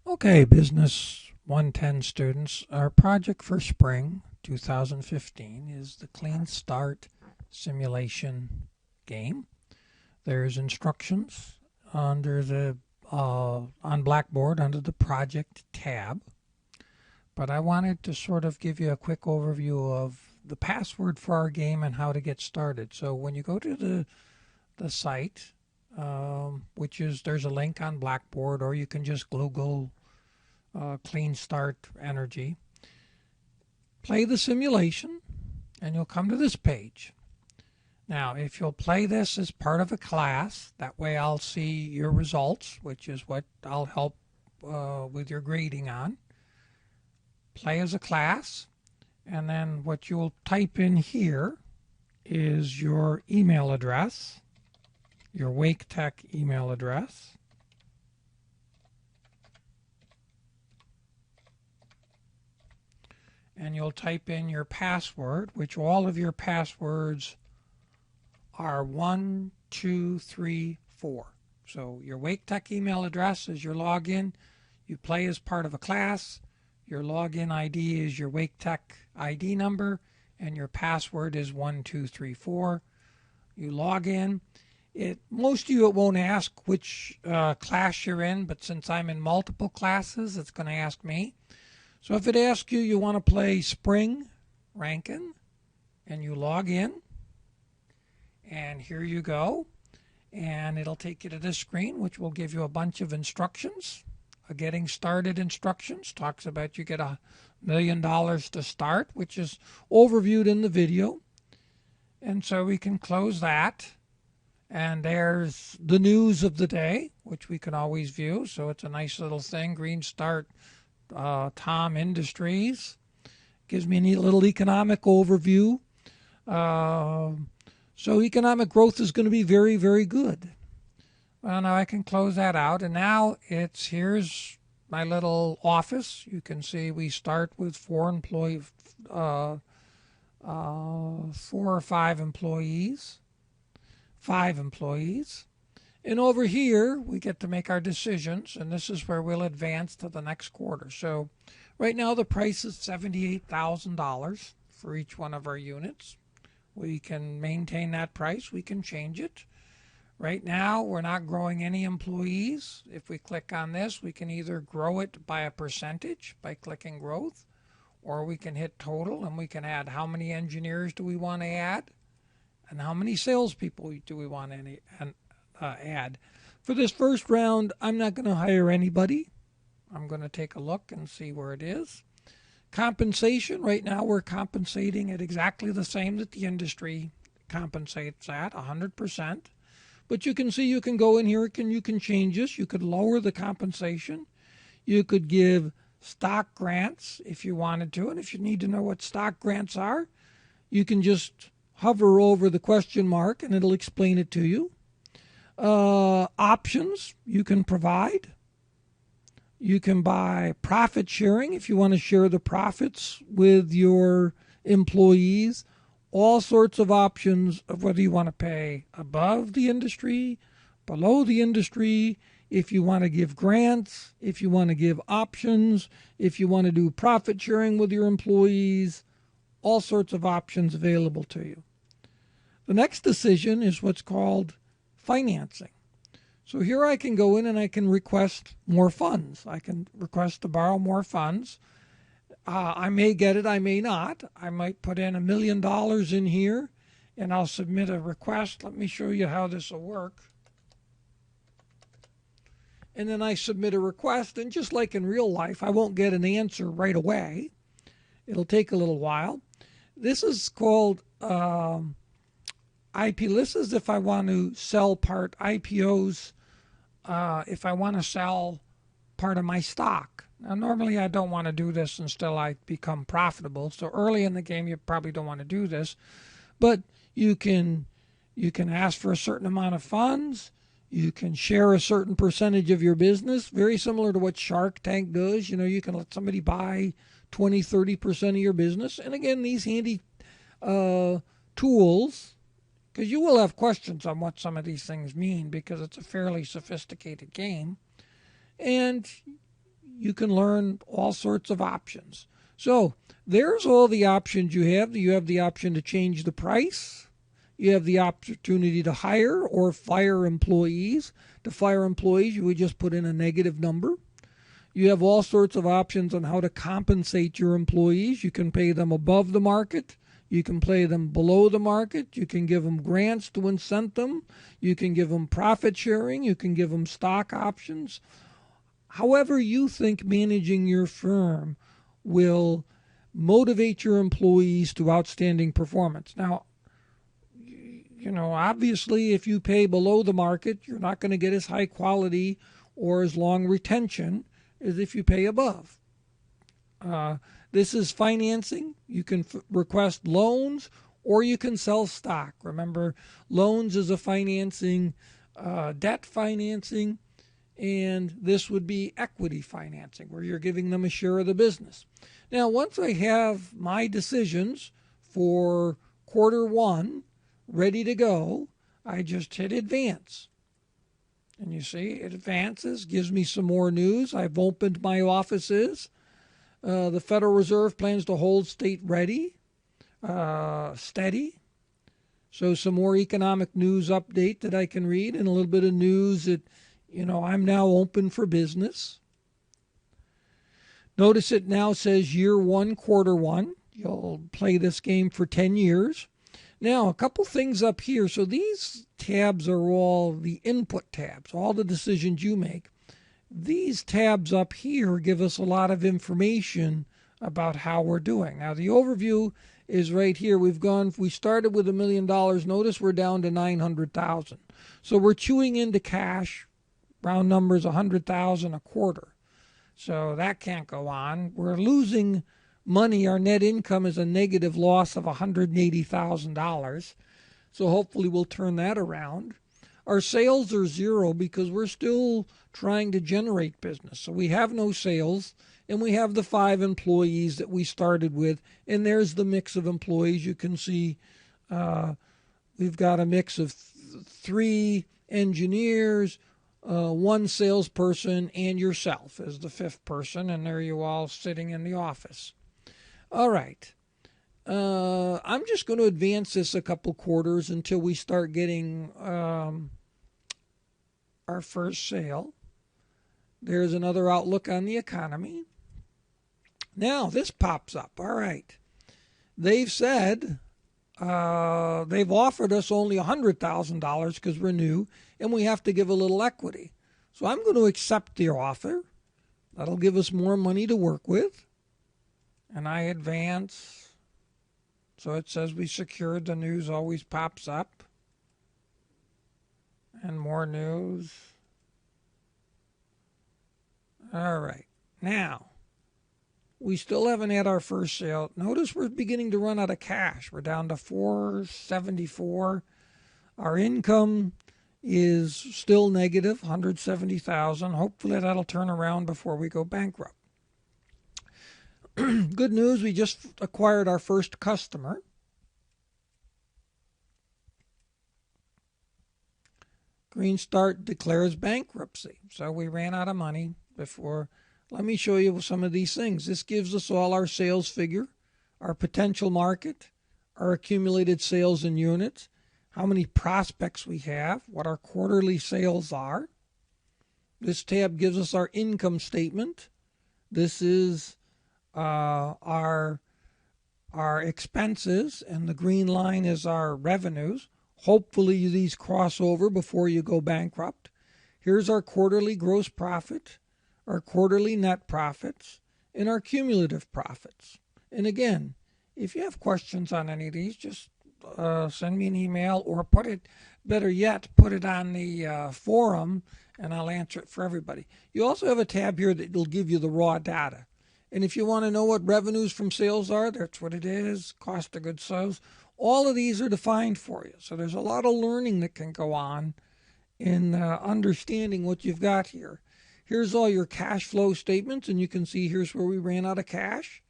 Okay, Business 110 students, our project for spring 2015 is the Clean Start simulation game. There's instructions under the on Blackboard under the project tab, but I wanted to sort of give you a quick overview of the password for our game and how to get started. So when you go to the site, which is there's a link on Blackboard, or you can just Google Clean Start Energy. Play the simulation and you'll come to this page. Now, if you'll play this as part of a class, that way I'll see your results, which is what I'll help with your grading on. Play as a class, and then what you'll type in here is your email address, your Wake Tech email address. And you'll type in your password, which all of your passwords are 1, 2, 3, 4. So your Wake Tech email address is your login. You play as part of a class. Your login ID is your Wake Tech ID number, and your password is 1, 2, 3, 4. You log in. Most of you, it won't ask which class you're in, but since I'm in multiple classes, it's going to ask me. So if it asks you want to play Spring Rankin, and you log in, and here you go, and it'll take you to this screen, which will give you a bunch of instructions. A getting started instructions talks about you get $1 million to start, which is overviewed in the video. And so we can close that. And there's the news of the day, which we can always view. So it's a nice little thing. Green Start Tom Industries. Gives me a neat little economic overview. So economic growth is going to be very, very good. Well, now I can close that out. And now here's my little office. You can see we start with 4 or 5 employees. 5 employees. And over here, we get to make our decisions, and this is where we'll advance to the next quarter. So right now, the price is $78,000 for each one of our units. We can maintain that price. We can change it. Right now, we're not growing any employees. If we click on this, we can either grow it by a percentage by clicking growth, or we can hit total, and we can add how many engineers do we want to add, and how many salespeople do we want to add. For this first round, I'm not going to hire anybody. I'm going to take a look and see where it is. Compensation, right now we're compensating at exactly the same that the industry compensates at, 100%. But you can see you can go in here and you can change this. You could lower the compensation. You could give stock grants if you wanted to. And if you need to know what stock grants are, you can just hover over the question mark and it'll explain it to you. Options you can provide. You can buy profit sharing if you want to share the profits with your employees. All sorts of options of whether you want to pay above the industry, below the industry, if you want to give grants, if you want to give options, if you want to do profit sharing with your employees, all sorts of options available to you. The next decision is what's called financing. So here I can go in and I can request more funds. I can request to borrow more funds. I may get it, I may not. I might put in $1 million in here and I'll submit a request. Let me show you how this will work. And then I submit a request, and just like in real life, I won't get an answer right away. It'll take a little while. This is called IP. This is if I want to sell part IPOs, if I want to sell part of my stock. Now, normally I don't want to do this until I become profitable. So early in the game, you probably don't want to do this. But you can ask for a certain amount of funds. You can share a certain percentage of your business, very similar to what Shark Tank does. You know, you can let somebody buy 20, 30% of your business. And again, these handy tools, because you will have questions on what some of these things mean because it's a fairly sophisticated game. And you can learn all sorts of options. So there's all the options you have. You have the option to change the price. You have the opportunity to hire or fire employees. To fire employees, you would just put in a negative number. You have all sorts of options on how to compensate your employees. You can pay them above the market. You can pay them below the market. You can give them grants to incent them. You can give them profit sharing. You can give them stock options. However you think managing your firm will motivate your employees to outstanding performance. Now, obviously, if you pay below the market, you're not going to get as high quality or as long retention as if you pay above. This is financing. You can request loans or you can sell stock. Remember, loans is a financing, debt financing, and this would be equity financing where you're giving them a share of the business. Now, once I have my decisions for quarter one ready to go, I just hit advance. And you see, it advances, gives me some more news. I've opened my offices. The Federal Reserve plans to hold state ready, steady. So some more economic news update that I can read and a little bit of news that, I'm now open for business. Notice it now says year one, quarter one. You'll play this game for 10 years. Now, a couple things up here. So these tabs are all the input tabs, all the decisions you make. These tabs up here give us a lot of information about how we're doing. Now, the overview is right here. We started with $1 million. Notice we're down to 900,000. So we're chewing into cash, round numbers, 100,000 a quarter. So that can't go on. We're losing money. Our net income is a negative loss of $180,000. So hopefully we'll turn that around. Our sales are zero because we're still trying to generate business. So we have no sales, and we have the 5 employees that we started with. And there's the mix of employees. You can see we've got a mix of 3 engineers, 1 salesperson, and yourself as the 5th person. And there you all sitting in the office. All right. I'm just going to advance this a couple quarters until we start getting our first sale. There's another outlook on the economy. Now, this pops up. All right. They've said they've offered us only $100,000 because we're new, and we have to give a little equity. So I'm going to accept the offer. That'll give us more money to work with. And I advance. So it says we secured. The news always pops up. And more news. All right. Now, we still haven't had our first sale. Notice we're beginning to run out of cash. We're down to $474. Our income is still negative, $170,000. Hopefully that'll turn around before we go bankrupt. Good news, we just acquired our first customer. Green Start declares bankruptcy. So we ran out of money before. Let me show you some of these things. This gives us all our sales figure, our potential market, our accumulated sales in units, how many prospects we have, what our quarterly sales are. This tab gives us our income statement. This is our expenses, and the green line is our revenues. Hopefully these cross over before you go bankrupt. Here's our quarterly gross profit, our quarterly net profits, and our cumulative profits. And again, if you have questions on any of these, just send me an email or put it on the forum, and I'll answer it for everybody. You also have a tab here that will give you the raw data. And if you want to know what revenues from sales are, that's what it is, cost of goods sold. All of these are defined for you. So there's a lot of learning that can go on in understanding what you've got here. Here's all your cash flow statements, and you can see here's where we ran out of cash.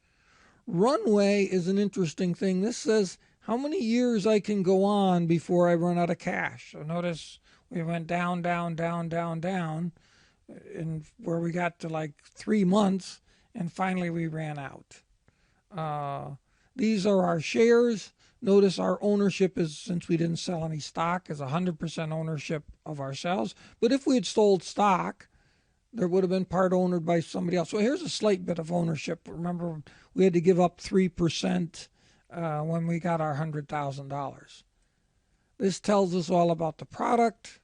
Runway is an interesting thing. This says how many years I can go on before I run out of cash. So notice we went down, down, down, down, down. and where we got to like 3 months, and finally we ran out. These are our shares. Notice our ownership is, since we didn't sell any stock, is 100% ownership of ourselves. But if we had sold stock, there would have been part owned by somebody else. So here's a slight bit of ownership. Remember, we had to give up 3% when we got our $100,000. This tells us all about the product.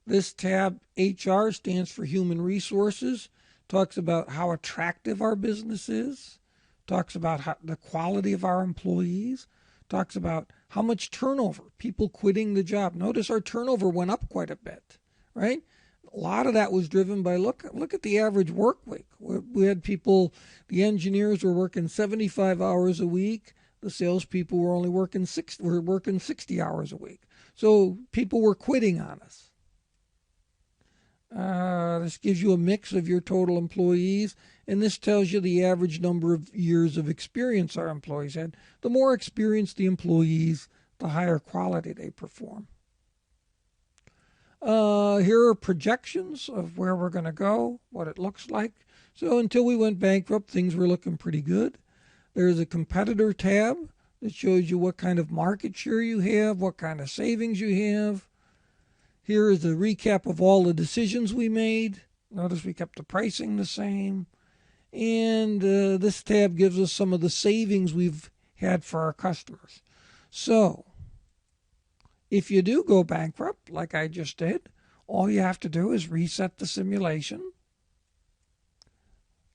This tab, HR, stands for Human Resources. Talks about how attractive our business is. Talks about the quality of our employees. Talks about how much turnover, people quitting the job. Notice our turnover went up quite a bit, right? A lot of that was driven by look at the average work week. We had people, the engineers were working 75 hours a week. The salespeople were only working 60 hours a week. So people were quitting on us. This gives you a mix of your total employees, and this tells you the average number of years of experience our employees had. The more experienced the employees, the higher quality they perform. Here are projections of where we're going to go, what it looks like. So until we went bankrupt, things were looking pretty good. There's a competitor tab that shows you what kind of market share you have, what kind of savings you have. Here is a recap of all the decisions we made. Notice we kept the pricing the same. And this tab gives us some of the savings we've had for our customers. So if you do go bankrupt, like I just did, all you have to do is reset the simulation.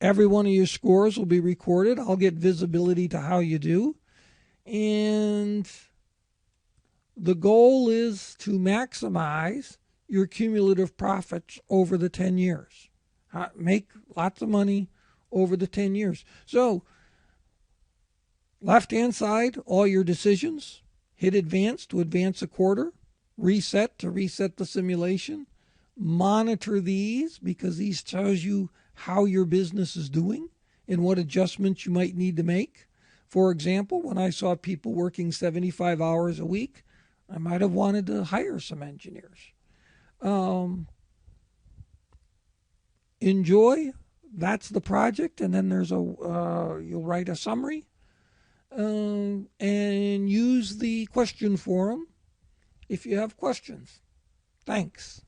Every one of your scores will be recorded. I'll get visibility to how you do. And the goal is to maximize your cumulative profits over the 10 years. Make lots of money over the 10 years. So, left-hand side, all your decisions. Hit advance to advance a quarter. Reset to reset the simulation. Monitor these because these tells you how your business is doing and what adjustments you might need to make. For example, when I saw people working 75 hours a week, I might have wanted to hire some engineers. Enjoy. That's the project, and then there's you'll write a summary, and use the question forum if you have questions. Thanks.